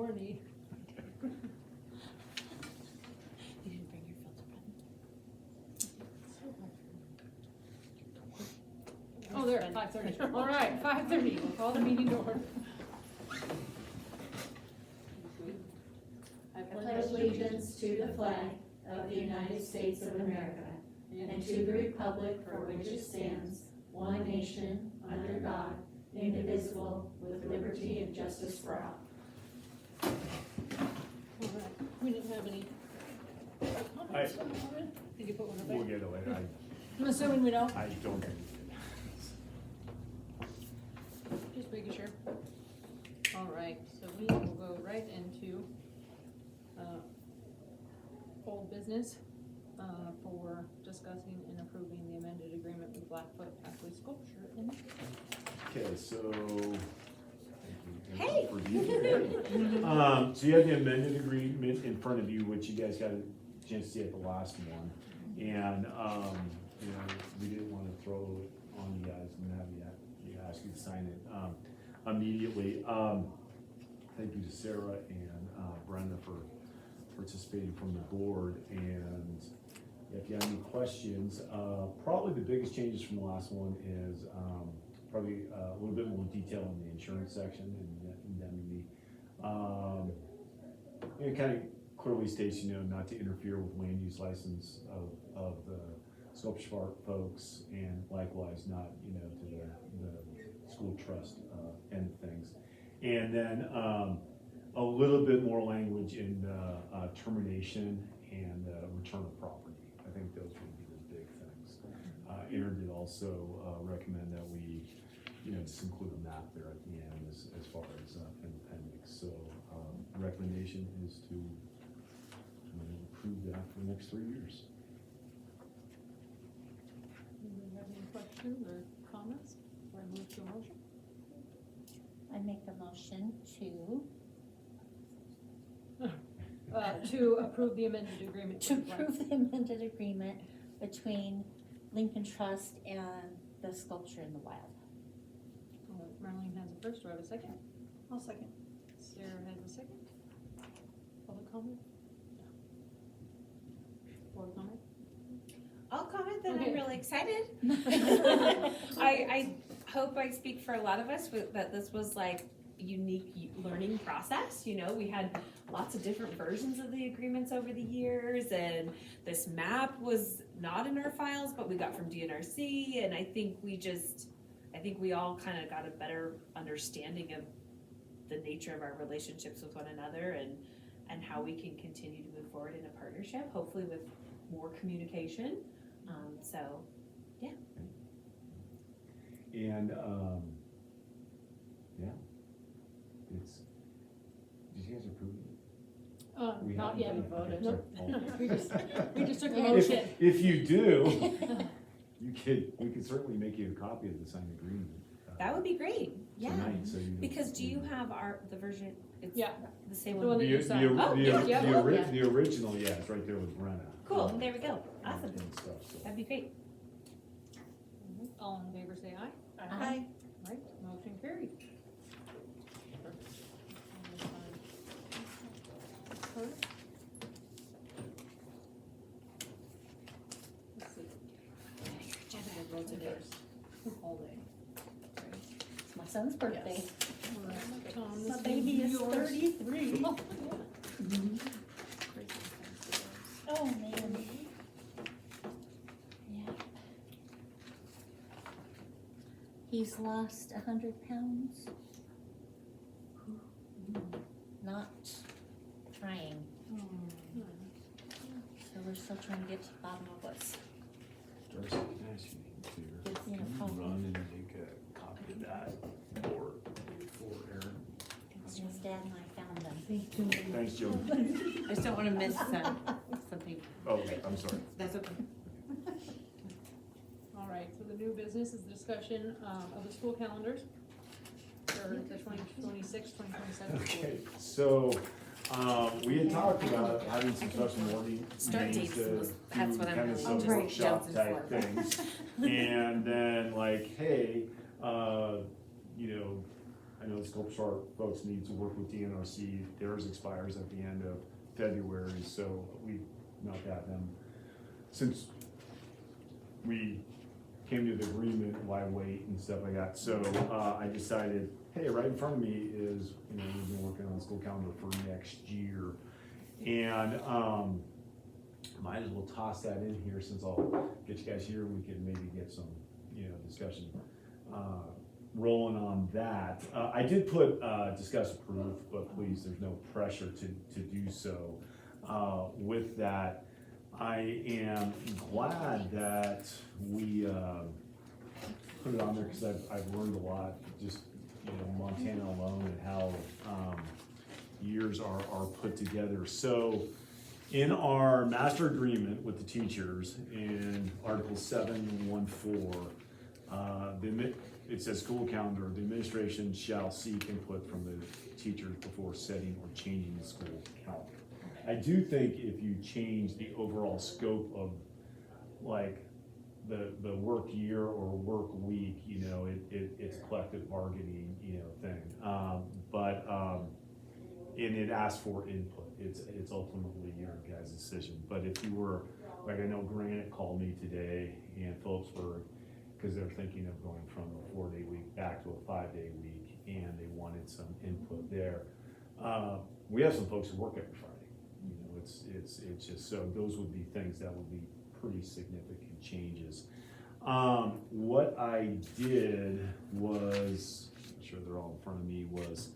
warranty. You didn't bring your filter pen? Oh, there, 5:30. All right, 5:30, we'll call the meeting to order. I pledge allegiance to the flag of the United States of America and to the republic for which it stands, one nation, under God, indivisible, with liberty and justice for all. All right, we didn't have any comments on it. Did you put one We'll away? get it later. I'm assuming we don't, I don't think just making sure. All right, so we will go right into, old business, for discussing and approving the amended agreement with Blackfoot Pathway Sculpture and Okay, so. Hey. For being here. So you have the amended agreement in front of you, which you guys got a chance to see at the last one. And, you know, we didn't wanna throw it on you guys and have you ask you to sign it, immediately. Thank you to Sarah and, Brenda for participating from the board. And if you have any questions, probably the biggest changes from the last one is, probably a little bit more detail in the insurance section and indemnity. It kind of clearly states, you know, not to interfere with land use license of the sculpture folks, and likewise not, you know, to the school trust end of things. And then a little bit more language in termination and return of property. I think those would be the big things. Aaron did also recommend that we, you know, just include a map there at the end as far as an appendix. So recommendation is to approve that for the next 3 years. anybody have any questions or comments? Or I move to a motion? I make a motion To approve the amended agreement. to with Blackfoot. approve the amended agreement between Lincoln Trust and the Sculpture in the Wild. Marlene has a first, do I have a second? I'll second. Sarah has a second. Public comment? Board comment? I'll comment that Okay. I'm really excited. I hope I speak for a lot of us that this was like a unique learning process. You know, we had lots of different versions of the agreements over the years, and this map was not in our files, but we got from DNRC, and I think we all kind of got a better understanding of the nature of our relationships with one another and how we can continue to move forward in a partnership, hopefully with more communication. So, yeah. And, yeah, it's, did you guys approve it? We Not haven't yet. voted. Nope. Okay. We just took the Yeah. motion. If you do, we could certainly make you a copy of the signed agreement. That would be great, yeah. Tonight, so you. Because do you have the version, it's Yeah. the same The one one? that The, you the, signed. Oh, the, yeah. the original, yeah, it's right there with Brenna. Cool, there we go, awesome, And stuff, so. that'd be great. All in favor, say aye. Aye. Right, motion carried. Let's see. All day. It's my son's birthday. All right, Tom, this My is baby is yours. 33. Oh, Oh, man. Yeah. He's lost 100 pounds. Not trying. So we're still trying to get to the bottom of what's. Darcy, can I ask you to Yeah, can you probably. run and make a copy of that for Aaron? His dad and I found them. Thanks, Joe. I just don't wanna miss something. Oh, I'm sorry. That's okay. All right, so the new business is discussion of the school calendars for the 2026, 2027 school Okay, year. so, we had talked about having some special morning Start meetings dates to was- that's do what I'm kind of really some just workshop jumping type for. things. And then like, hey, you know, I know the Sculpture Art folks need to work with DNRC. Theirs expires at the end of February, so we not got them. Since we came to the agreement, why wait and stuff like that. So I decided, hey, right in front of me is, we've been working on the school calendar for next year. And might as well toss that in here since I'll get you guys here. We can maybe get some, discussion rolling on that. I did put discuss approve, but please, there's no pressure to do so. With that, I am glad that we put it on there because I've learned a lot, just Montana alone and how years are put together. So in our master agreement with the teachers in Article 7.1.4, it says school calendar, the administration shall seek input from the teachers before setting or changing the school calendar. I do think if you change the overall scope of like the work year or work week, it's collective bargaining, thing. And it asks for input. It's ultimately your guys' decision. But if you were, like I know Granite called me today and Phillipsburg, because they're thinking of going from a 4-day week back to a 5-day week, and they wanted some input there. We have some folks who work every Friday. It's just, so those would be things that would be pretty significant changes. What I did was, I'm sure they're all in front of me, was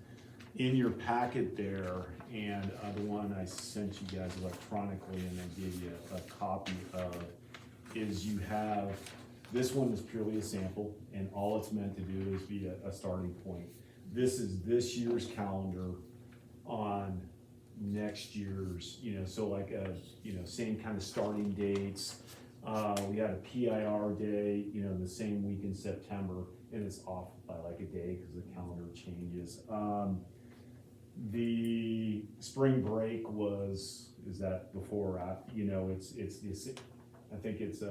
in your packet there, and the one I sent you guys electronically and then gave you a copy of, is you have, this one is purely a sample, and all it's meant to do is be a starting point. This is this year's calendar on next year's, so like same kind of starting dates. We had a PIR day, the same week in September, and it's off by like a day because the calendar changes. The spring break is that before or after? I think it's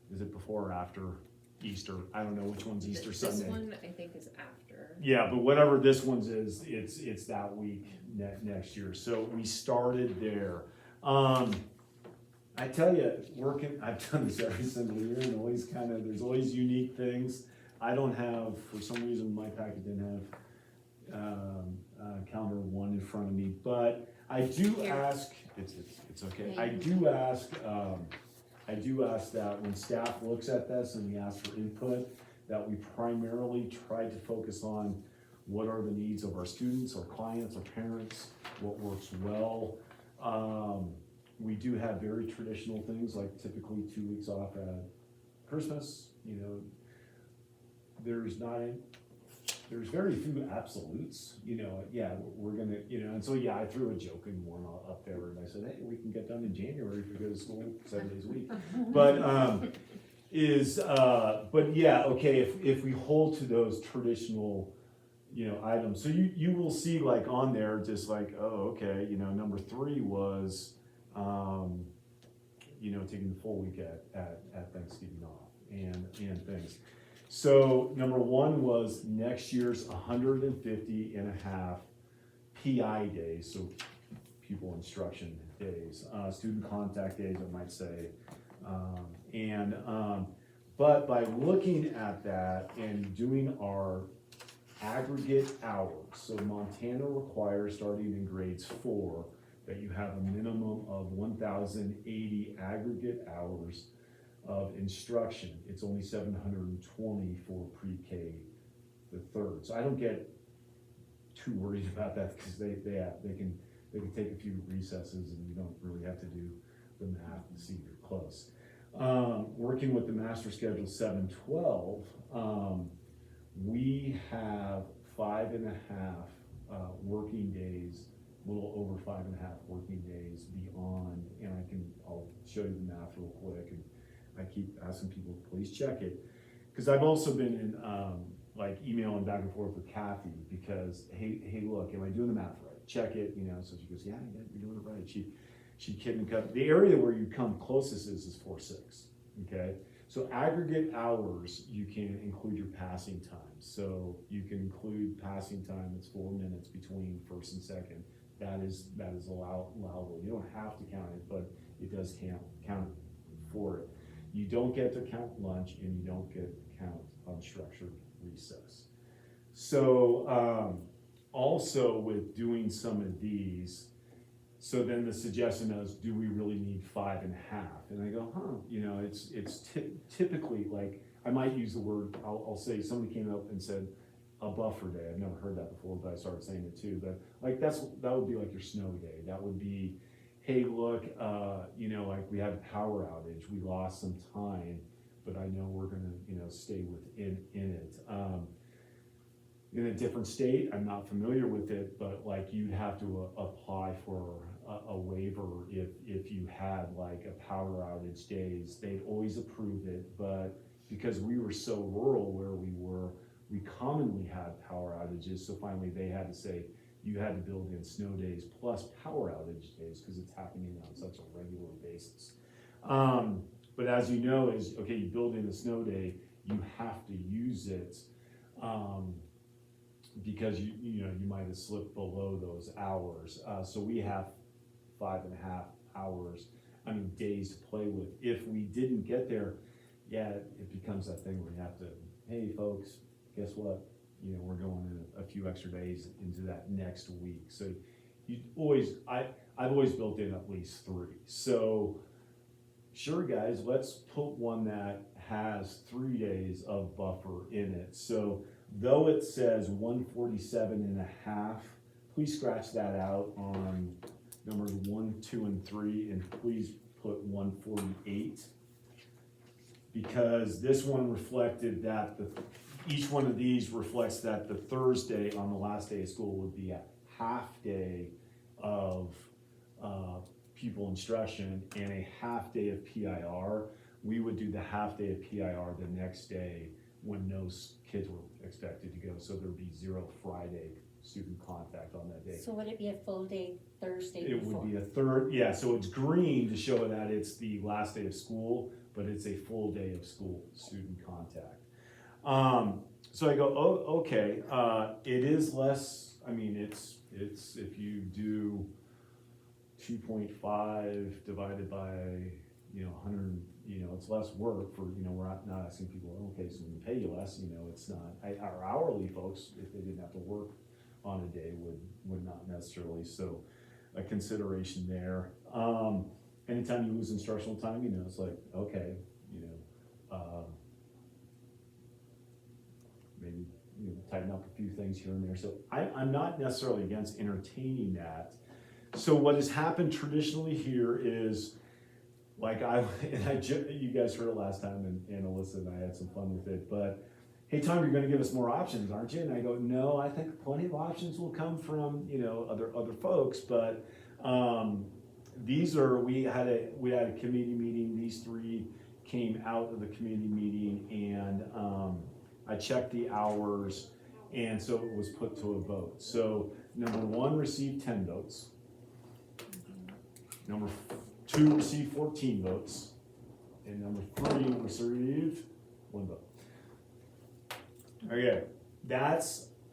is it before or after Easter? I don't know which one's Easter Sunday. This one I think is after. Yeah, but whatever this one's is, it's that week next year. So we started there. I tell you, I've done this every single year, and there's always unique things. I don't have, for some reason, my packet didn't have calendar 1 in front of me, but I do ask. It's okay. I do ask that when staff looks at this and we ask for input, that we primarily try to focus on what are the needs of our students, our clients, our parents, what works well. We do have very traditional things like typically 2 weeks off at Christmas. There's very few absolutes. We're gonna, and so I threw a joking one up there, and I said, hey, we can get done in January if we go to school 7 days a week. If we hold to those traditional, items, so you will see like on there, just like, oh, okay, number 3 was, taking the full week at Thanksgiving off and things. So number 1 was next year's 150 and a half PI days, so pupil instruction days, student contact days, I might say. But by looking at that and doing our aggregate hours, so Montana requires, starting in grades 4, that you have a minimum of 1,080 aggregate hours of instruction. It's only 720 for pre-K the 3rd. So I don't get too worried about that because they can take a few recesses and you don't really have to do the math to see if you're close. Working with the master schedule 712, we have 5.5 working days, a little over 5.5 working days beyond, and I'll show you the math real quick, and I keep asking people, please check it, because I've also been in emailing back and forth with Kathy, because hey, look, am I doing the math right? Check it, so she goes, yeah, you're doing it right. She kid and cut. The area where you come closest is 4.6, okay? So aggregate hours, you can include your passing time. So you can include passing time that's 4 minutes between first and second. That is allowable. You don't have to count it, but it does count for it. You don't get to count lunch, and you don't get to count unstructured recess. So also with doing some of these, so then the suggestion is, do we really need 5.5? And I go, it's typically, like, I might use the word, I'll say, somebody came up and said a buffer day. I've never heard that before, but I started saying it too. But like, that would be like your snow day. That would be, hey, look, like we had a power outage, we lost some time, but I know we're gonna, stay within it. In a different state, I'm not familiar with it, but like, you'd have to apply for a waiver if you had like a power outage days. They'd always approve it, but because we were so rural where we were, we commonly had power outages, so finally they had to say, you had to build in snow days plus power outage days, because it's happening on such a regular basis. But as you know, you build in a snow day, you have to use it, because you might have slipped below those hours. So we have 5.5 days to play with. If we didn't get there, it becomes that thing where you have to, hey folks, guess what? We're going in a few extra days into that next week. So I've always built in at least 3. So sure guys, let's put one that has 3 days of buffer in it. So though it says 147.5, please scratch that out on numbers 1, 2, and 3, and please put 148. Because this one reflected that each one of these reflects that the Thursday on the last day of school would be a half day of pupil instruction and a half day of PIR. We would do the half day of PIR the next day when no kids were expected to go, so there would be 0 Friday student contact on that day. So would it be a full day Thursday It before? would be a third, so it's green to show that it's the last day of school, but it's a full day of school student contact. So I go, oh, okay, it is less, it's if you do 2.5 divided by, 100, it's less work for, we're not asking people, okay, so we pay you less, it's not, our hourly folks, if they didn't have to work on a day, would not necessarily, so a consideration there. Anytime you lose instructional time, it's like, okay, maybe tighten up a few things here and there. So I'm not necessarily against entertaining that. So what has happened traditionally here is, like you guys heard it last time, and Alyssa and I had some fun with it, but hey Tom, you're gonna give us more options, aren't you? And I go, no, I think plenty of options will come from, other folks, but we had a committee meeting. These 3 came out of the committee meeting, and I checked the hours, and so it was put to a vote. So number 1 received 10 votes. Number 2 received 14 votes, and number 3 received 1 vote.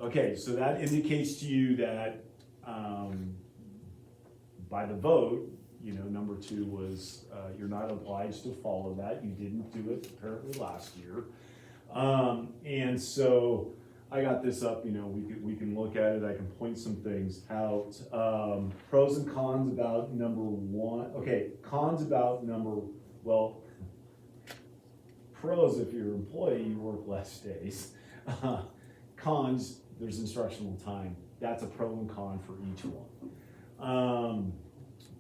Okay, so that indicates to you that by the vote, number 2 was, you're not obliged to follow that. You didn't do it apparently last year. And so I got this up, we can look at it. I can point some things out. Pros and cons about number 1. Okay, cons about pros, if you're an employee, you work less days. Cons, there's instructional time. That's a pro and con for each one.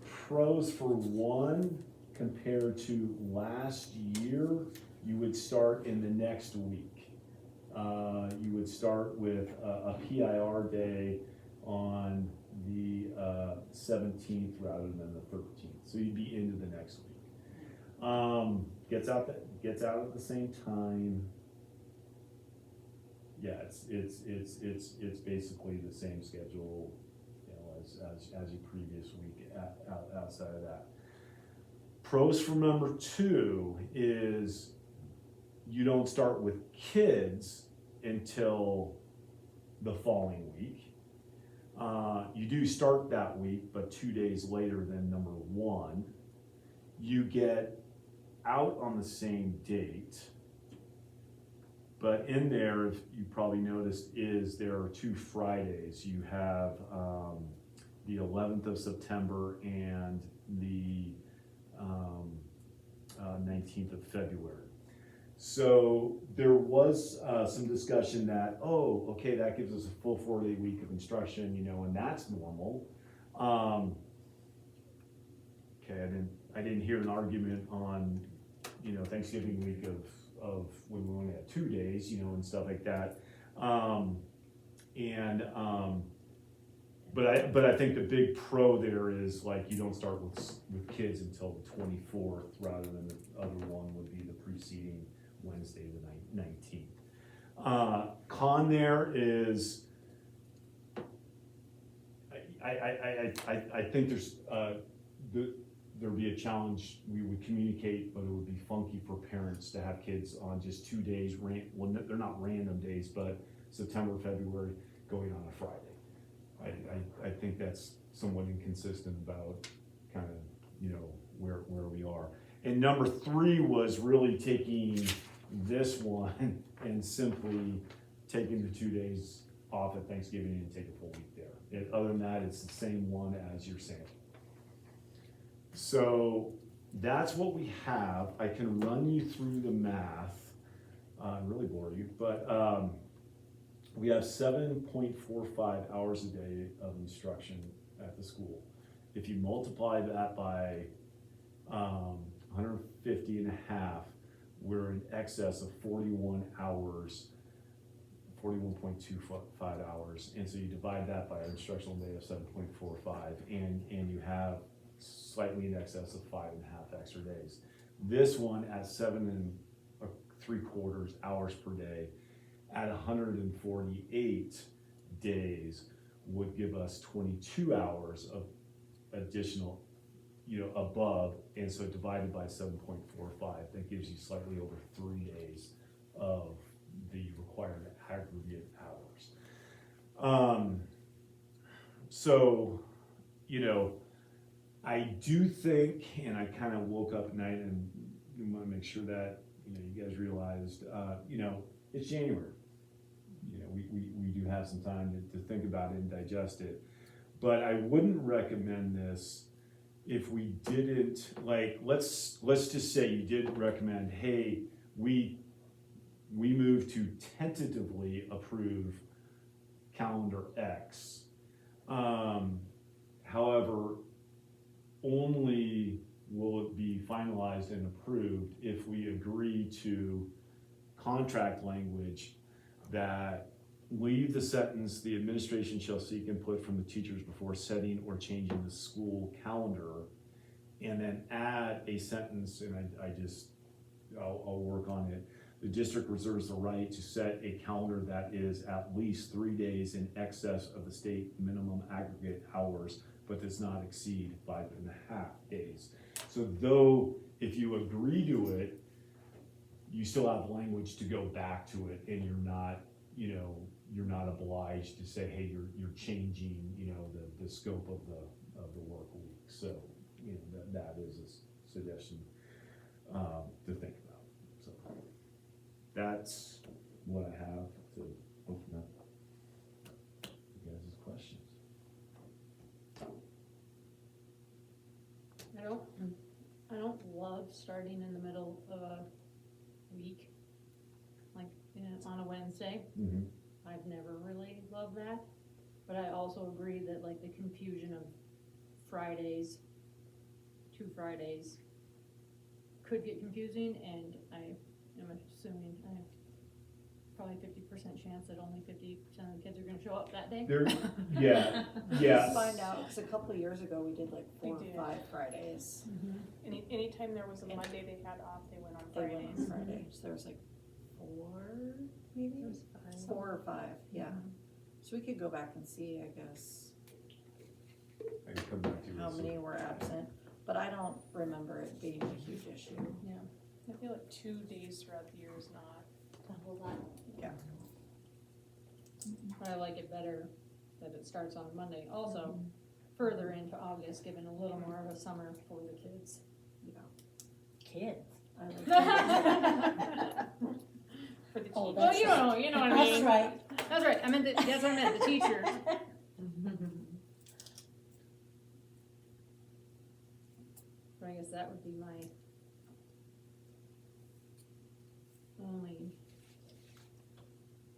Pros for 1, compared to last year, you would start in the next week. You would start with a PIR day on the 17th rather than the 13th. So you'd be into the next week. Gets out at the same time. Yeah, it's basically the same schedule, as your previous week outside of that. Pros for number 2 is you don't start with kids until the following week. You do start that week, but 2 days later than number 1. You get out on the same date, but in there, if you probably noticed, is there are 2 Fridays. You have the 11th of September and the 19th of February. So there was some discussion that, oh, okay, that gives us a full 4-day week of instruction, you know, and that's normal. Okay, I didn't hear an argument on, you know, Thanksgiving week of when we only had 2 days, you know, and stuff like that. But I think the big pro there is like you don't start with kids until the 24th, rather than the other one would be the preceding Wednesday, the 19th. Con there is, I think there's there'd be a challenge. We would communicate, but it would be funky for parents to have kids on just 2 days. Well, they're not random days, but September, February, going on a Friday. I think that's somewhat inconsistent about kind of, you know, where we are. And number 3 was really taking this one and simply taking the 2 days off at Thanksgiving and take a full week there. Other than that, it's the same one as your sample. So that's what we have. I can run you through the math, really bore you, but we have 7.45 hours a day of instruction at the school. If you multiply that by 150 and a half, we're in excess of 41 hours, 41.25 hours. And so you divide that by our instructional day of 7.45, and you have slightly in excess of 5.5 extra days. This one at 7 3/4 hours per day at 148 days would give us 22 hours of additional, you know, above, and so divided by 7.45, that gives you slightly over 3 days of the required aggregate hours. So, you know, I do think, and I kind of woke up at night and want to make sure that, you know, you guys realized, you know, it's January. You know, we do have some time to think about it and digest it. But I wouldn't recommend this if we didn't, like, let's just say you did recommend, hey, we move to tentatively approve calendar X. However, only will it be finalized and approved if we agree to contract language that leave the sentence, the administration shall seek input from the teachers before setting or changing the school calendar, and then add a sentence, and I'll work on it. The district reserves the right to set a calendar that is at least 3 days in excess of the state minimum aggregate hours, but does not exceed 5.5 days. So though, if you agree to it, you still have language to go back to it, and you're not, you know, you're not obliged to say, hey, you're changing, you know, the scope of the work week. So, you know, that is a suggestion to think about. So that's what I have to open up you guys' questions. I don't love starting in the middle of a week, like, you know, on a Wednesday. Mm-hmm. I've never really loved that, but I also agree that like the confusion of Fridays, 2 Fridays, could get confusing, and I am assuming I have probably 50% chance that only 50% of the kids are gonna show up that day. Yeah. Find out, because a couple of years ago, we did like 4 We did. or 5 Fridays. Anytime there was a Monday they had off, they went on They went Fridays. on Fridays. There was like 4, maybe? 4 or 5, yeah. So we could go back and see, I guess, I can come back to you. how with some- many were absent, but I don't remember it being a huge issue. Yeah, I feel like 2 days throughout the year is not. A whole lot. But I like it better that it starts on Monday. Also, further into August, giving a little more of a summer for the kids. Kids. I like For the Oh, teachers. Well, you know what I That's mean. right. That's right, that's what I meant, the teachers. So I guess that would be my only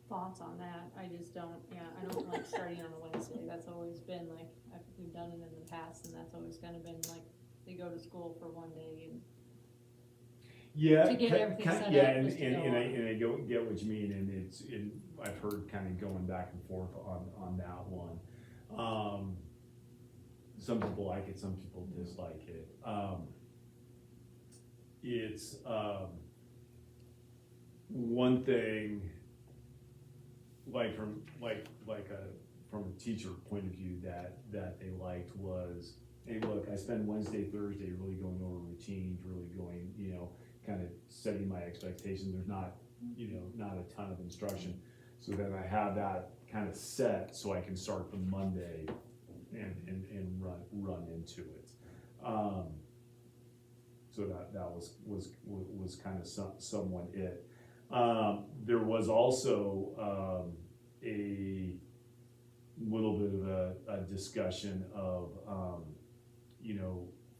thoughts on that. I just don't, I don't like starting on a Wednesday. That's always been like, we've done it in the past, and that's always kind of been like, they go to school for one day and Yeah, To get everything set yeah, up, and, just to and, go and I, on. and I get what you mean, and I've heard kind of going back and forth on that one. Some people like it, some people dislike it. It's, one thing, from a teacher point of view, that they liked was, hey, look, I spend Wednesday, Thursday really going over routines, really going, kind of setting my expectations. There's not, not a ton of instruction. So then I have that kind of set so I can start the Monday and run into it. So that was kind of somewhat it. There was also a little bit of a discussion of,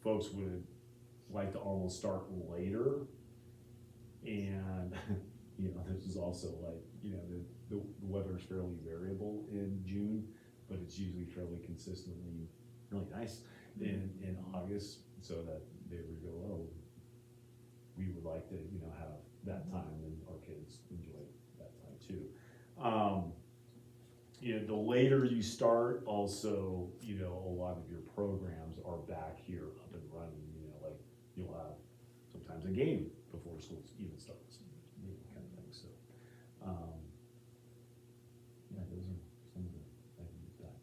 folks would like to almost start later. And, this is also like, the weather is fairly variable in June, but it's usually fairly consistently really nice in August, so that they would go, oh, we would like to, have that time, and our kids enjoy that time too. The later you start, also, a lot of your programs are back here up and running, like you'll have sometimes a game before school even starts, kind of thing, so. Those are some of the things that.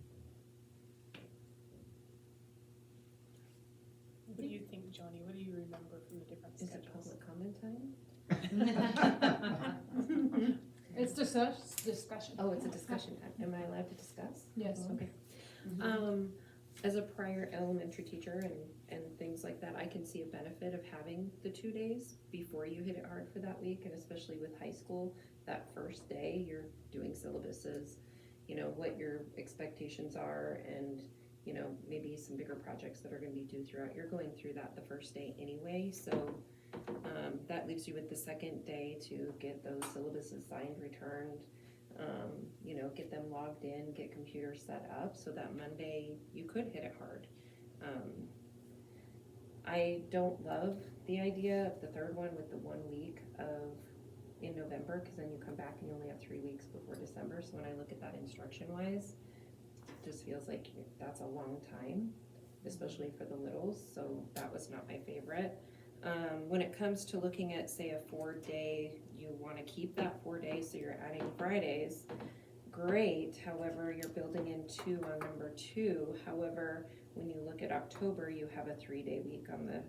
What do you think, Joni? What do you remember from the different Is it schedules? public comment time? It's discussion. Oh, it's a discussion time. Am I allowed to discuss? Yes. Okay. As a prior elementary teacher and things like that, I can see a benefit of having the 2 days before you hit it hard for that week, and especially with high school, that first day, you're doing syllabuses, what your expectations are, and, maybe some bigger projects that are gonna be due throughout. You're going through that the first day anyway, so that leaves you with the second day to get those syllabuses signed, returned, get them logged in, get computers set up, so that Monday you could hit it hard. I don't love the idea of the third one with the 1 week in November, because then you come back and you only have 3 weeks before December. So when I look at that instruction wise, it just feels like that's a long time, especially for the littles, so that was not my favorite. When it comes to looking at, say, a 4-day, you wanna keep that 4 days, so you're adding Fridays, great. However, you're building in 2 on number 2. However, when you look at October, you have a 3-day week on the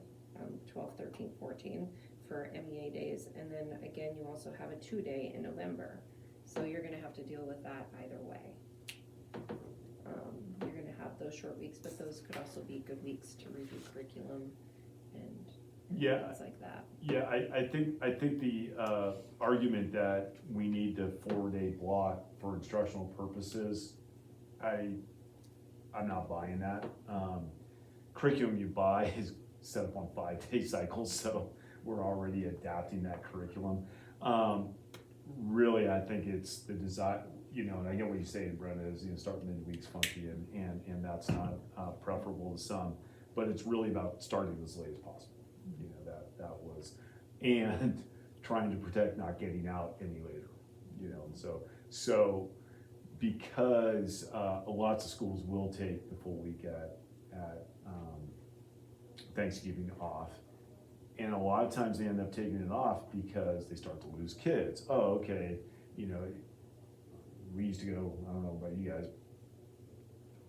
12, 13, 14 for MEA days. And then again, you also have a 2-day in November. So you're gonna have to deal with that either way. You're gonna have those short weeks, but those could also be good weeks to review curriculum and things like that. Yeah, I think the argument that we need the 4-day block for instructional purposes, I'm not buying that. Curriculum you buy is set up on 5-day cycles, so we're already adapting that curriculum. Really, I think it's the design, and I get what you're saying, Brenda, is, starting midweek's funky and that's not preferable to some, but it's really about starting as late as possible. That was, and trying to protect not getting out any later, and so because lots of schools will take the full week at Thanksgiving off, and a lot of times they end up taking it off because they start to lose kids. Oh, okay, we used to go, I don't know about you guys,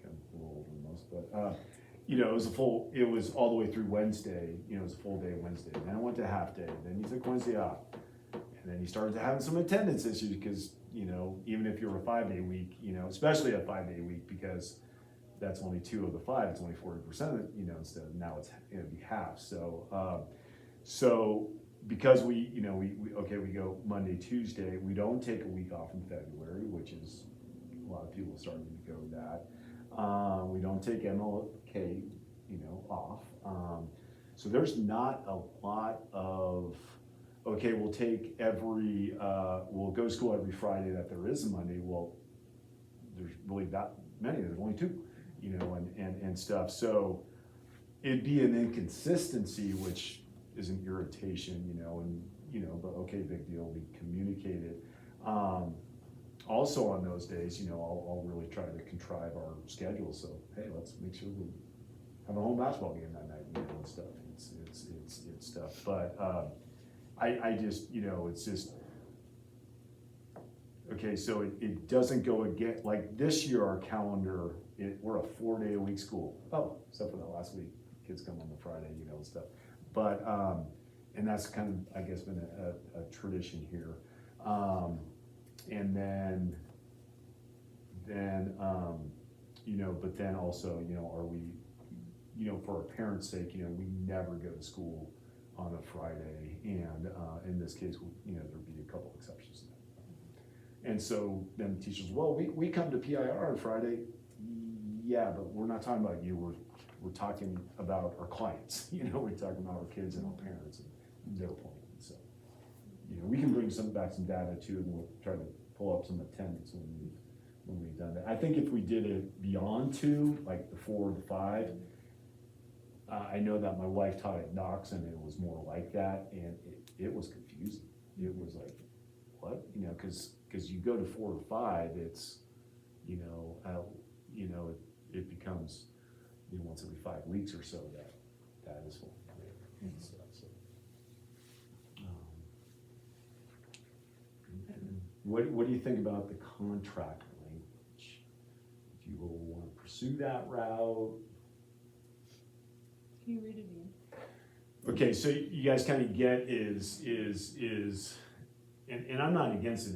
I'm a little older than most, but you know, it was all the way through Wednesday, you know, it was a full day Wednesday, then I went to half day, then you took Wednesday off. And then you started having some attendance issues because, you know, even if you're a 5-day week, you know, especially a 5-day week, because that's only 2 of the 5, it's only 40%, you know, instead of now it'd be half. So, so because we, you know, we go Monday, Tuesday, we don't take a week off in February, which is a lot of people starting to go with that. We don't take MLK, you know, off. So there's not a lot of, okay, we'll take we'll go to school every Friday that there is a Monday. Well, there's really not many, there's only 2, you know, and stuff. So it'd be an inconsistency, which is an irritation, you know, and, you know, but okay, big deal, we communicate it. Also on those days, you know, I'll really try to contrive our schedule, so, hey, let's make sure we have a home basketball game that night, you know, and stuff, it's stuff, but, I just, you know, it's just, okay, so it doesn't go again, like this year, our calendar, we're a 4-day-a-week school. Oh, except for that last week, kids come on the Friday, you know, and stuff. But, and that's kind of, I guess, been a tradition here. And then, you know, but then also, you know, are we, you know, for our parents' sake, you know, we never go to school on a Friday, and in this case, you know, there'd be a couple exceptions to that. And so then the teachers, well, we come to PIR on Friday. Yeah, but we're not talking about you, we're talking about our clients, you know, we're talking about our kids and our parents and their point. So, you know, we can bring some data too, and we'll try to pull up some attendance when we've done that. I think if we did it beyond 2, like the 4 or the 5, I know that my wife taught at Knox, and it was more like that, and it was confusing. It was like, what? You know, because you go to 4 or 5, it's, you know, it becomes, you know, once every 5 weeks or so that is what and stuff. So, what do you think about the contract language? Do you want to pursue that route? Can you read it again? Okay, so you guys kind of get and I'm not against it.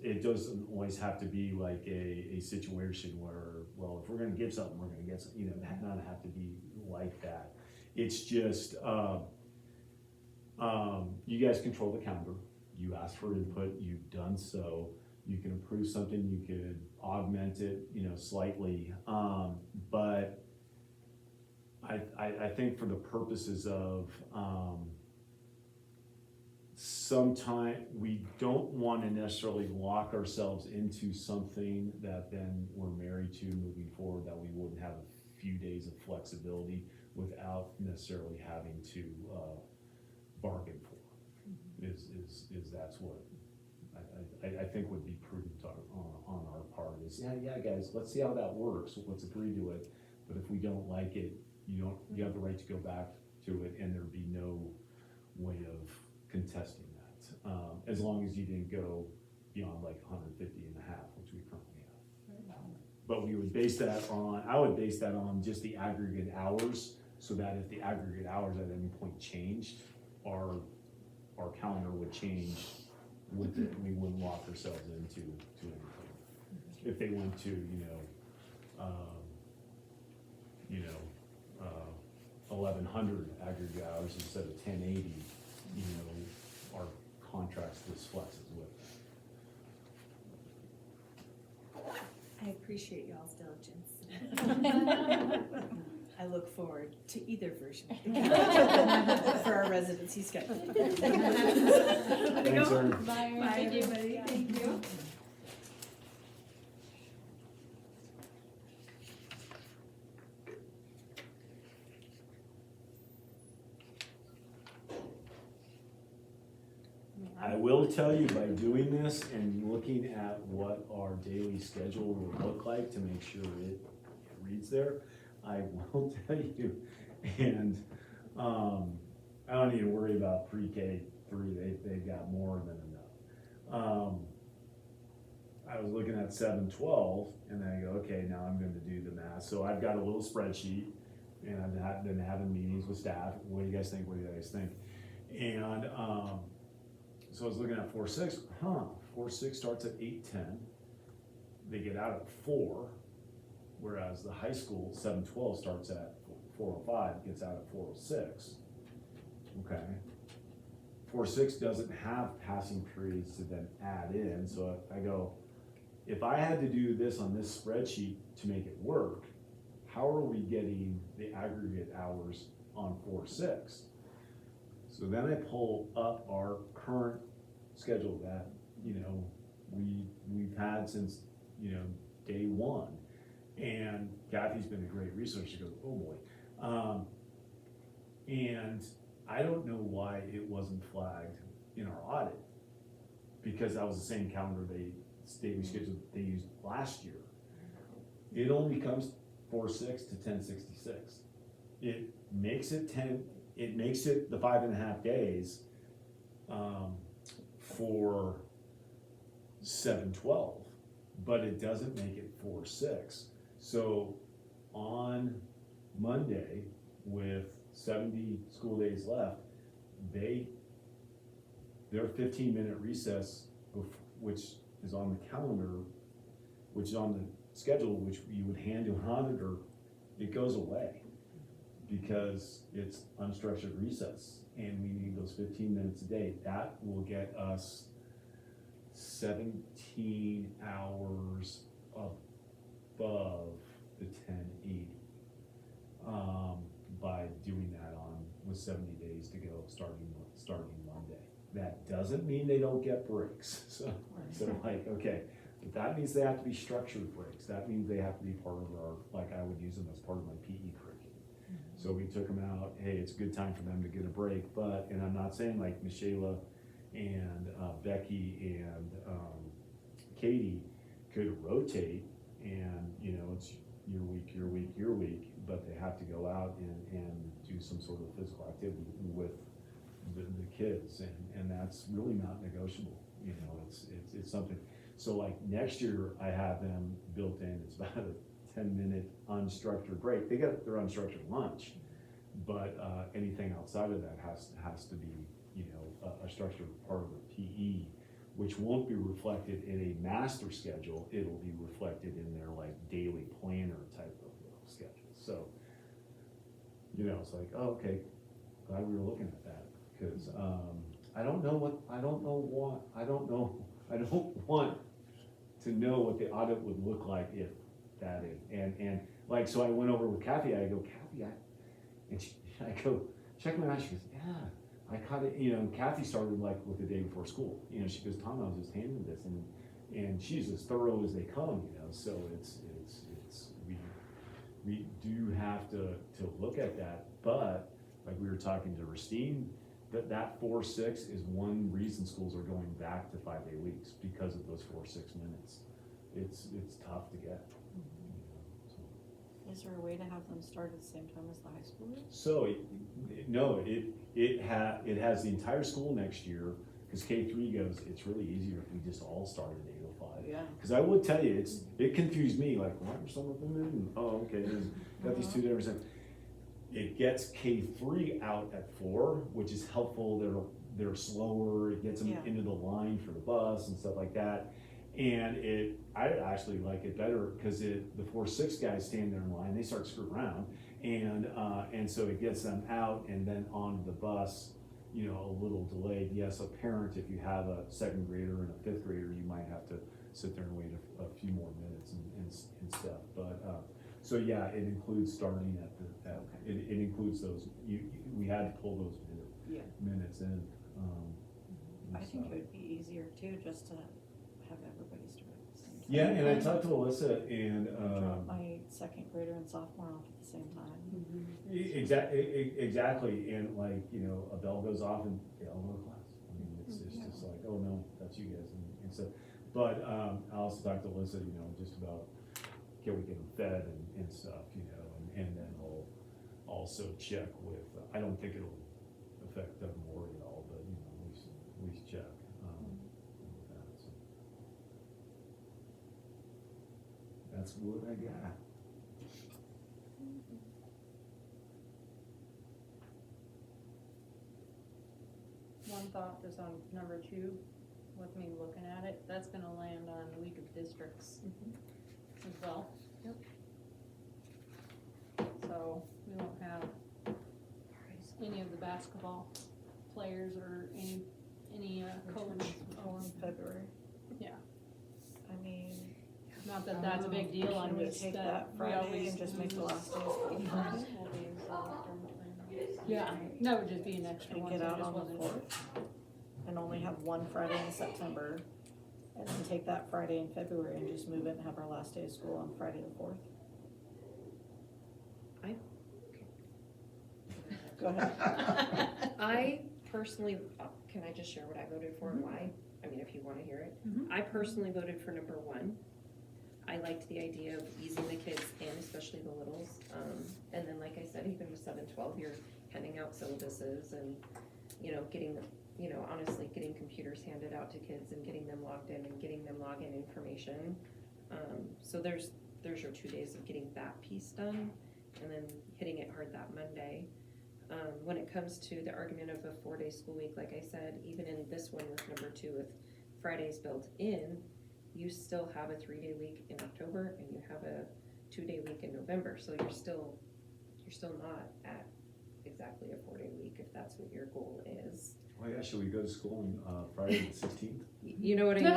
It doesn't always have to be like a situation where, well, if we're going to give something, we're going to get something. You know, not have to be like that. It's just you guys control the calendar. You ask for input. You've done so. You can approve something. You could augment it, you know, slightly. But I think for the purposes of sometime, we don't want to necessarily lock ourselves into something that then we're married to moving forward, that we wouldn't have a few days of flexibility without necessarily having to bargain for. Is that's what I think would be prudent on our part is, yeah guys, let's see how that works, let's agree to it, but if we don't like it, you have the right to go back to it, and there'd be no way of contesting that, as long as you didn't go beyond like 150 and a half, which we currently have. But we would base that on, I would base that on just the aggregate hours, so that if the aggregate hours at any point changed, our calendar would change with it, we wouldn't lock ourselves into anything. If they went to, 1100 aggregate hours instead of 1080, our contracts just flexes with that. I appreciate y'all's diligence. I look forward to either version for our residency schedule. Thanks, Erin. Bye, everybody. Thank you. I will tell you, by doing this and looking at what our daily schedule will look like to make sure it reads there, I will tell you, and I don't need to worry about pre-K 3, they've got more than enough. I was looking at 7-12, and then I go, okay, now I'm going to do the math. So I've got a little spreadsheet And I've been having meetings with staff, what do you guys think, what do you guys think? And, so I was looking at 4-6, 4-6 starts at 8:10. They get out at 4, whereas the high school, 7-12 starts at 4:05, gets out at 4:06. Okay. 4-6 doesn't have passing periods to then add in, so I go, if I had to do this on this spreadsheet to make it work, how are we getting the aggregate hours on 4-6? So then I pull up our current schedule that, you know, we've had since, you know, day one. And Kathy's been a great resource. She goes, oh boy. And I don't know why it wasn't flagged in our audit, because that was the same calendar we scheduled, they used last year. It only comes 4-6 to 10/66. It makes it the 5.5 days, for 7-12, but it doesn't make it 4-6. So on Monday, with 70 school days left, their 15-minute recess, which is on the calendar, which is on the schedule, which you would hand to an auditor, it goes away because it's unstructured recess, and we need those 15 minutes a day. That will get us 17 hours above the 1080, by doing that with 70 days to go, starting Monday. That doesn't mean they don't get breaks. So like, okay, but that means they have to be structured breaks. That means they have to be part of our, like I would use them as part of my PE curriculum. So we took them out, hey, it's a good time for them to get a break, and I'm not saying like Michela and Becky and Katie could rotate, and you know, it's your week, but they have to go out and do some sort of physical activity with the kids, and that's really not negotiable. You know, it's something. So like next year, I have them built in. It's about a 10-minute unstructured break. They get their unstructured lunch, but anything outside of that has to be, you know, a structured part of the PE, which won't be reflected in a master schedule. It'll be reflected in their like daily planner type of schedule. So, you know, it's like, oh, okay, glad we were looking at that, because I don't want to know what the audit would look like if that is, and like, so I went over with Kathy, I go, Kathy, I go, check my eyes, she goes, yeah, I caught it, you know, Kathy started like with the day before school, you know, she goes, Tom, I was just handling this, and she's as thorough as they come, you know, so we do have to look at that, but like we were talking to Ristine, that 4-6 is one reason schools are going back to 5-day weeks, because of those 4-6 minutes. It's tough to get. Is there a way to have them start at the same time as the high school? So, no, it has the entire school next year, because K3 goes, it's really easier if we just all start at 8:05. Yeah. Because I would tell you, it confused me, like, why are some of them in? Oh, okay, and got these two different things. It gets K3 out at 4, which is helpful. They're slower. It gets them into the line for the bus and stuff like that. And I actually like it better, because the 4-6 guys stand there in line. They start screwing around, and so it gets them out and then onto the bus. You know, a little delayed. Yes, a parent, if you have a 2nd grader and a 5th grader, you might have to sit there and wait a few more minutes and stuff. But so yeah, it includes starting at it includes those. We had to pull those minutes in. I think it would be easier too, just to have everybody start at the same time. Yeah, and I talked to Alyssa, and Drop my 2nd grader and sophomore off at the same time. exactly, and like, you know, a bell goes off and they all go to class. I mean, it's just like, oh no, that's you guys, and so. But I also talked to Alyssa, you know, just about can we get them fed and stuff, you know, and then I'll also check with. I don't think it'll affect Doug Moore at all, but you know, at least check. With that, so. That's what I got. one thought just on number 2, with me looking at it, that's gonna land on the week of districts as well. Yep. So we won't have any of the basketball players or any coach. Oh, in February. Yeah. I mean, Not that that's a big deal, can I'm we just take that that we Friday always and just make the lose. last day of school Friday? Yeah, that would just be an extra And one. get so I out just on the wasn't- 4th? And only have one Friday in September, and then take that Friday in February and just move it and have our last day of school on Friday the 4th? Go ahead. I personally, can I just share what I voted for and why? I mean, if you wanna hear it. Mhm. I personally voted for number 1. I liked the idea of easing the kids in, especially the littles. And then, like I said, even with 7-12, you're handing out syllabuses and, getting, honestly, getting computers handed out to kids and getting them logged in and getting them login information. So there's your 2 days of getting that piece done and then hitting it hard that Monday. When it comes to the argument of a 4-day school week, like I said, even in this one with number 2 with Fridays built in, you still have a 3-day week in October and you have a 2-day week in November, so you're still not at exactly a 4-day week if that's what your goal is. Oh yeah, should we go to school on Friday the 16th? You know what I mean?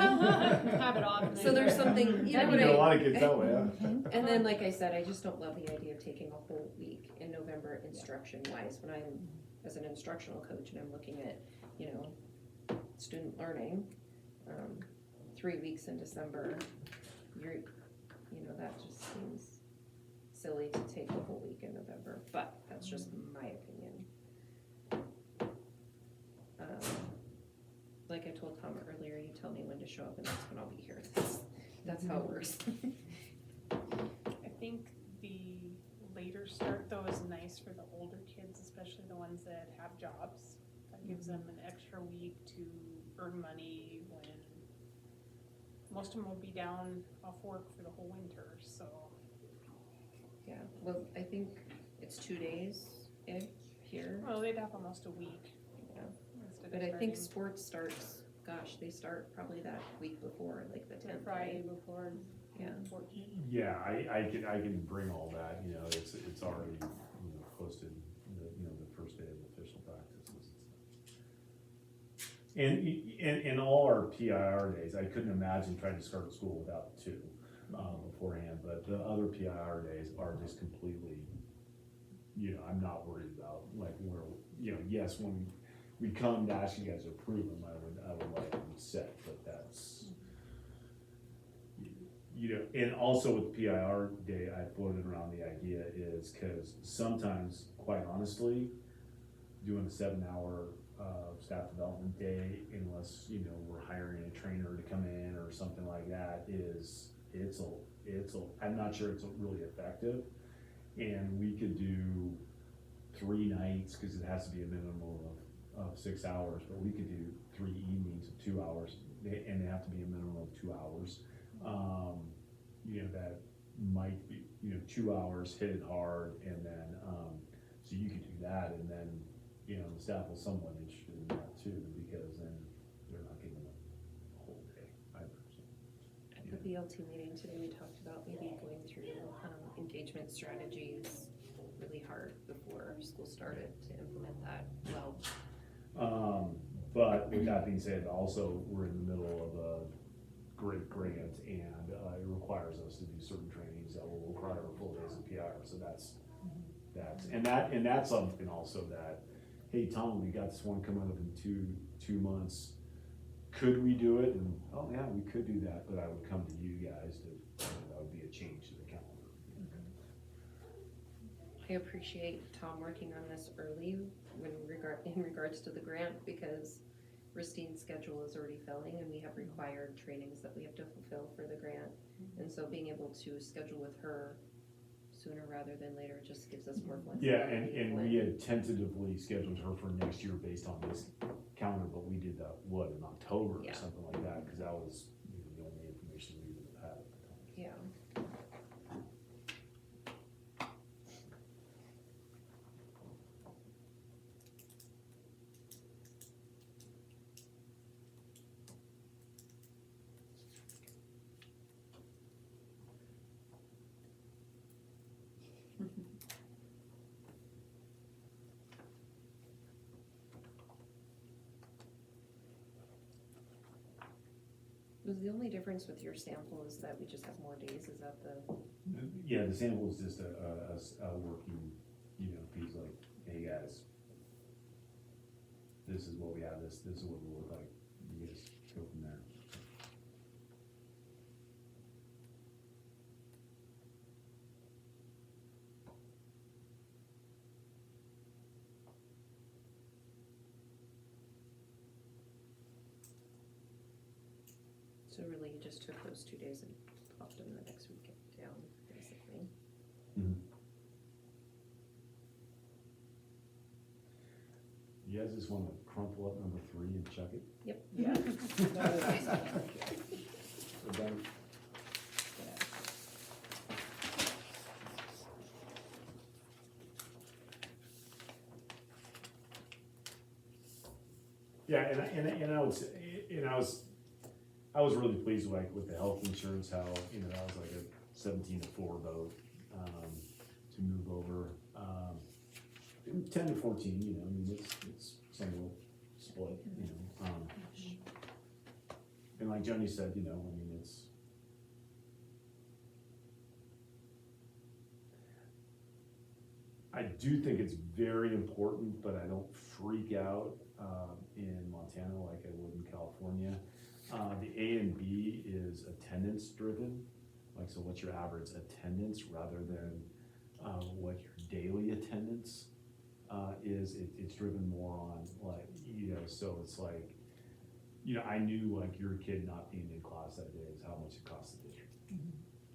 Have it off. and So then- there's something, you know That'd what be You know, a I, lot of kids that way, yeah. and then like I said, I just don't love the idea of taking a whole week in November instruction wise, when I'm, as an instructional coach and I'm looking at, student learning, 3 weeks in December, that just seems silly to take a whole week in November, but that's just my opinion. Like I told Tom earlier, you tell me when to show up and that's when I'll be here. That's how it works. I think the later start though is nice for the older kids, especially the ones that have jobs. That gives them an extra week to earn money when most of them will be down off work for the whole winter, so. Yeah, well, I think it's 2 days here, Well, they'd have almost a week. Yeah. Instead of but I think starting sports starts, they start probably that week before, like the The 10th. Friday before. Yeah. 14. Yeah, I can bring all that, it's already, posted, the first day of official practices and stuff. And all our PIR days, I couldn't imagine trying to start school without 2, beforehand, but the other PIR days are just completely, I'm not worried about, like, where, yes, when we come to ask you guys to approve them, I would like them set, but that's, and also with PIR day, I floated around the idea is, cause sometimes, quite honestly, doing a 7-hour, staff development day, unless, we're hiring a trainer to come in or something like that, I'm not sure it's really effective. And we could do 3 nights, cause it has to be a minimum of 6 hours, but we could do 3 evenings of 2 hours, and they have to be a minimum of 2 hours. That might be, 2 hours, hit it hard, and then, so you could do that, and then, the staff will somewhat interested in that too, because then they're not getting a whole day either, so. At the BLT meeting today, we talked about maybe going through engagement strategies really hard before school started to implement that well. But with that being said, also, we're in the middle of a great grant, and it requires us to do certain trainings that will require full days of PIR, so that's, and that's something also that, hey, Tom, we got this one coming up in two months, could we do it? And, oh yeah, we could do that, but I would come to you guys that would be a change to the calendar. I appreciate Tom working on this early in regards to the grant, because Ristine's schedule is already filling and we have required trainings that we have to fulfill for the grant. And so being able to schedule with her sooner rather than later just gives us more flexibility. Yeah, and we had tentatively scheduled her for next year based on this calendar, but we did that, in October or Yeah. something like that, because that was the only information we would have had at the time. Yeah. Was the only difference with your sample is that we just have more days, is that the, Yeah, the sample is just a working, you know, piece like, hey guys, this is what we have, this is what we look like, you guys go from there. so really you just took those 2 days and plopped them the next week down, basically? You guys just wanna crumple up number 3 and chuck it? Yeah. No, that's not right here. So then, Yeah. yeah, and I was really pleased with the health insurance, how, you know, that was like a 17-4 vote, to move over, 10 to 14, you know, I mean, it's somewhat split, you know, and like Joni said, you know, I mean, I do think it's very important, but I don't freak out, in Montana like I would in California. The A and B is attendance driven, like, so what's your average attendance rather than, what your daily attendance, is. It's driven more on, like, you know, so it's like, you know, I knew like your kid not being in class that day is how much it costs the district.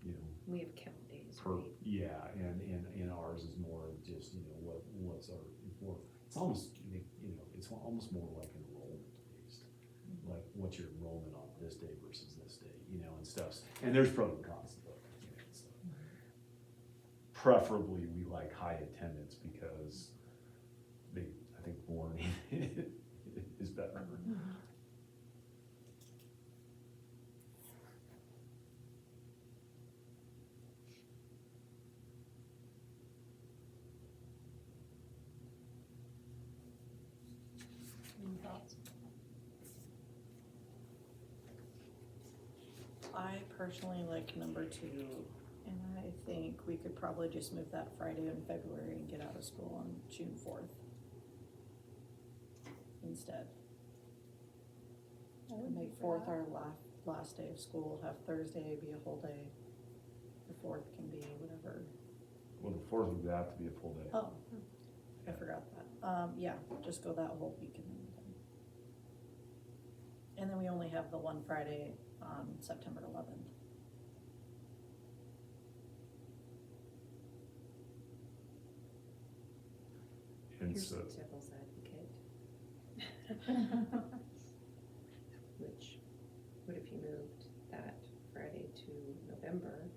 You know, We have count days, per, right? yeah, and ours is more just, you know, what's our, more, it's almost, you know, it's almost more like enrollment based. Like, what's your enrollment on this day versus this day, you know, and stuff, and there's pros and cons to both, you know, and stuff. Preferably, we like high attendance because I think learning is better. Any thoughts? I personally like number 2, and I think we could probably just move that Friday in February and get out of school on June 4th instead. And make 4th our last day of school, have Thursday be a whole day. The 4th can be whatever. Well, the 4th would have to be a full day. Oh, I forgot that. Yeah, just go that whole week and then we're done. And then we only have the one Friday on September 11th. And Here's so, the devil's advocate. Which, what if you moved that Friday to November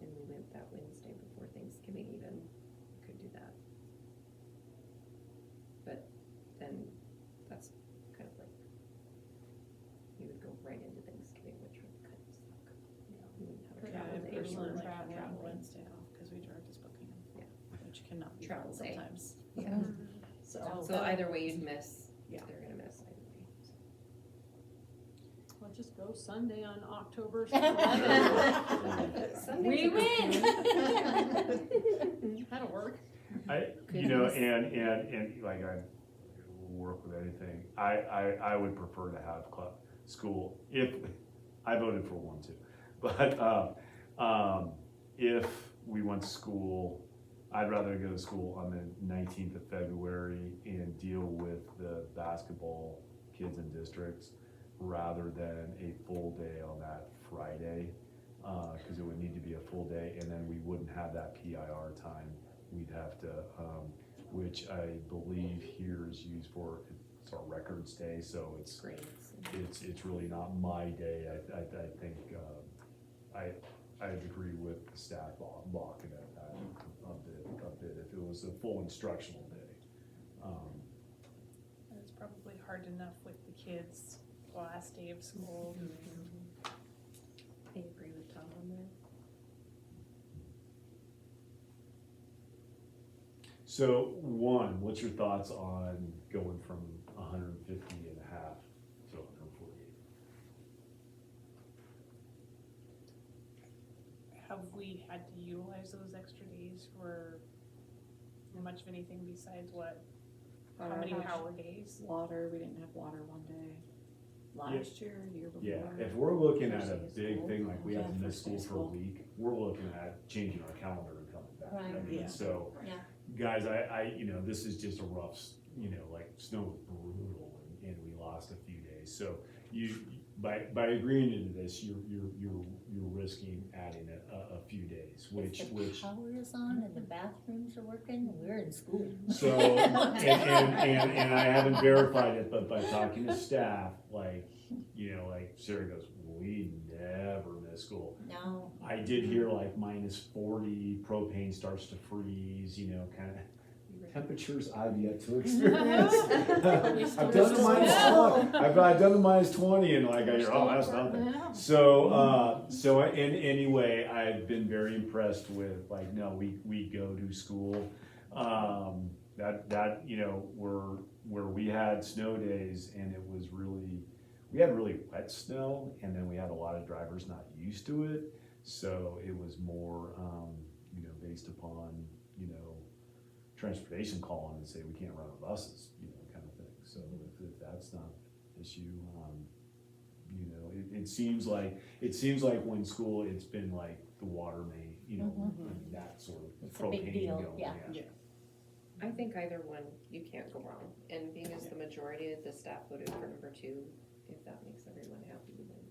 and we went that Wednesday before Thanksgiving even, we could do that. But then that's kind of like, you would go right into Thanksgiving, which would kind of suck. You wouldn't have a Yeah, travel if day. there's you no were travel. Yeah, traveling. Wednesday off, cause we dragged this booking in. Yeah. Which cannot be Travel fun day. sometimes. Yeah. So either way you'd miss, Yeah. they're gonna miss either way. So. Let's just go Sunday on October 11th. Sunday's We a good win. That'll work. you know, and like I work with anything, I would prefer to have school, if, I voted for 1 too, but, if we went to school, I'd rather go to school on the 19th of February and deal with the basketball kids in districts rather than a full day on that Friday, cause it would need to be a full day, and then we wouldn't have that PIR time. We'd have to, which I believe here is used for, it's our records day, so it's Grades. it's really not my day. I think, I'd agree with the staff blocking it a bit if it was a full instructional day. And it's probably hard enough with the kids, last day of school. I agree with Tom on that. So, what's your thoughts on going from 150 and a half to 148? had to utilize those extra days for much of anything besides what, how many power days? Water, we didn't have water one day. Last year, year before. Yeah, if we're looking at a First day of big school. thing, like we have to Yeah, miss first day school of for a school. week, we're looking at changing our calendar and coming back. I Right. mean, Yeah. So, Yeah. guys, you know, this is just a rough, like snow was brutal and we lost a few days. So by agreeing into this, you're risking adding a few days, which. If the power is on and the bathrooms are working, we're in school. So, and I haven't verified it, but by talking to staff, like, you know, like Sarah goes, we never miss school. No, I did hear like -40, propane starts to freeze, you know, kind of temperatures I've yet to experience. I've done the -20, I've done the -20 and like, oh, that's nothing. So anyway, I've been very impressed with like, no, we go to school. That, you know, where we had snow days and it was really, we had really wet snow and then we had a lot of drivers not used to it. So it was more, you know, based upon, you know, transportation calling and say, we can't run our buses, you know, kind of thing. So if that's not an issue, you know, it seems like when school, it's been like the water main, you know, I mean, that sort of It's a big propane deal, going, yeah. I think either one, you can't go wrong, and being as the majority of the staff voted for number 2, if that makes everyone happy, then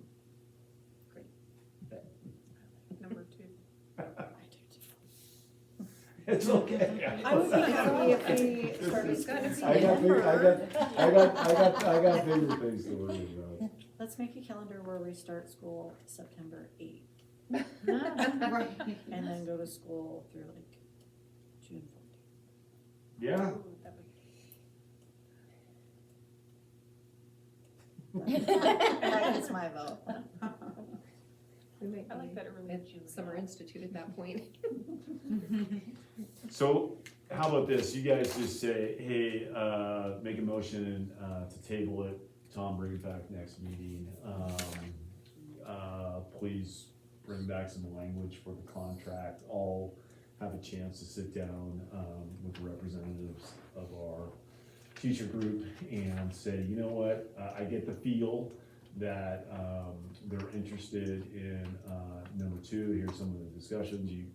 Number 2. It's okay. I would be happy if we started It's gotta school be in September. I got bigger things to worry about. Let's make a calendar where we start school September 8th and then go to school through like June 14th. Yeah, Ooh, that would- That is my vote. we might I like be that early at June. Summer Institute at that point. so how about this, you guys just say, hey, make a motion, to table it, Tom, bring it back next meeting. Please bring back some language for the contract, I'll have a chance to sit down, with representatives of our teacher group and say, you know what, I get the feel that, they're interested in, number 2, here's some of the discussions, you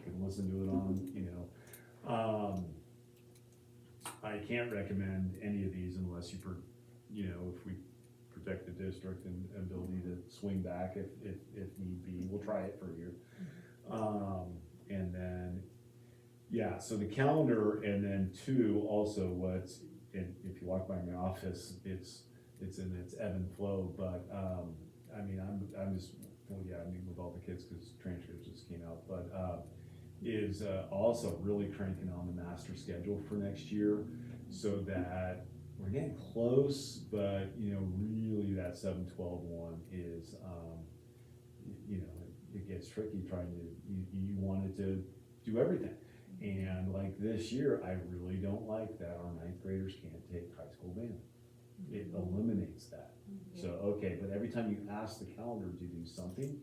can listen to it on, you know. I can't recommend any of these unless you know, if we protect the district and ability to swing back if need be, we'll try it for a year. And then, yeah, so the calendar, and then 2, also what's, and if you walk by my office, it's in its ebb and flow, but, I mean, I'm just, well, yeah, I mean, with all the kids, cause transcripts just came out, but, is, also really cranking on the master schedule for next year, so that we're getting close, but, you know, really that 7-12 one is, you know, it gets tricky trying to, you wanted to do everything. And like this year, I really don't like that our 9th graders can't take high school band. It eliminates that. So, okay, but every time you ask the calendar to do something,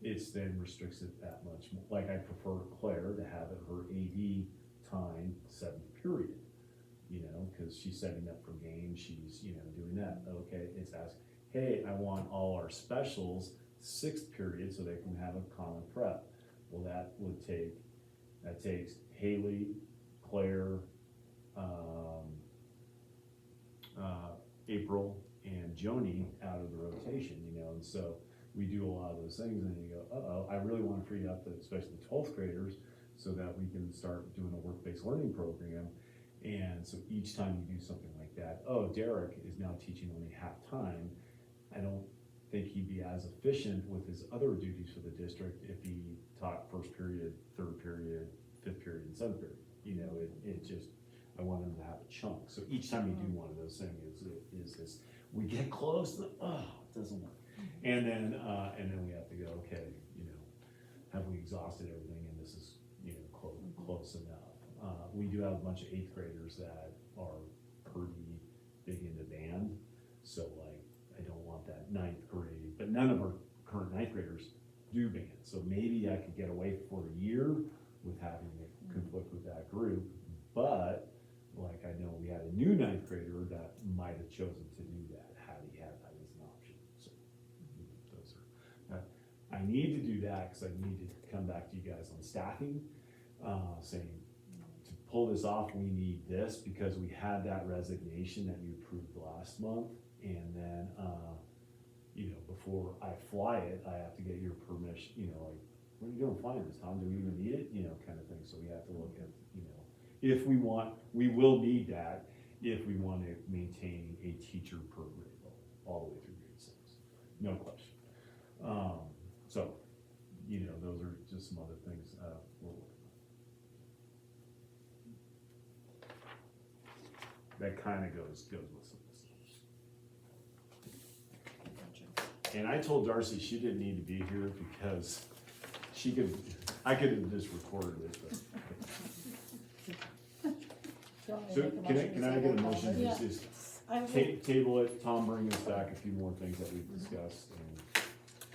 it's then restricts it that much more. Like I prefer Claire to have her AD time 7th period, you know, cause she's setting up for games, she's, you know, doing that. Okay, it's asked, hey, I want all our specials 6th period so they can have a common prep. Well, that takes Haley, Claire, April, and Joni out of the rotation, you know, and so we do a lot of those things, and then you go, uh-oh, I really wanna free up especially the 12th graders, so that we can start doing a work-based learning program. And so each time you do something like that, oh, Derek is now teaching only half-time, I don't think he'd be as efficient with his other duties for the district if he taught 1st period, 3rd period, 5th period, and 7th period. You know, it just, I want him to have a chunk. So each time you do one of those things, is this, we get close, oh, it doesn't work. And then we have to go, okay, you know, have we exhausted everything, and this is, you know, close enough. We do have a bunch of 8th graders that are pretty big into band, so like, I don't want that 9th grade, but none of our current 9th graders do bands. So maybe I could get away for a year with having it conflict with that group. But, like, I know we had a new ninth grader that might have chosen to do that, had he had that as an option, so. Those are, I need to do that, cause I need to come back to you guys on staffing, saying, to pull this off, we need this, because we had that resignation that you approved last month, and then, you know, before I fly it, I have to get your permission, you know, like, what are you doing flying this, Tom, do we even need it, you know, kind of thing, so we have to look at, you know, if we want, we will need that, if we want to maintain a teacher per grade level, all the way through grade 6, no question. So, you know, those are just some other things, we're working on. That kinda goes with some of this stuff. And I told Darcy she didn't need to be here because I could have just recorded it, but. Do you want me to So make a can I motion to get a table motion it? to just I will, table it, Tom bring us back a few more things that we've discussed, and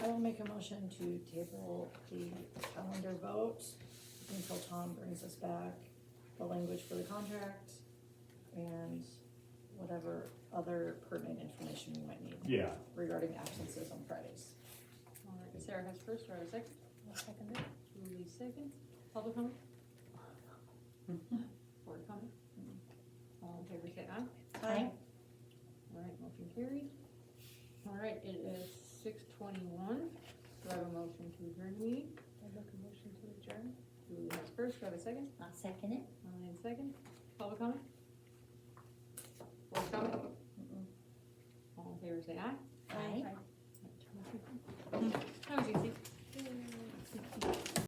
I will make a motion to table the calendar vote until Tom brings us back the language for the contract and whatever other pertinent information we might need yeah, regarding absences on Fridays. Alright, Sarah has first, do I have a second? I'll second it. Julie second, public comment? Board comment? All in favor say aye. Aye. Alright, motion carried. Alright, it is 6:21, do I have a motion to adjourn the meeting? I make a motion to adjourn. Julie has first, do I have a second? I'll second it. Ryan second, public comment? Board comment? Mm-mm. All in favor say aye. Aye. Motion carried.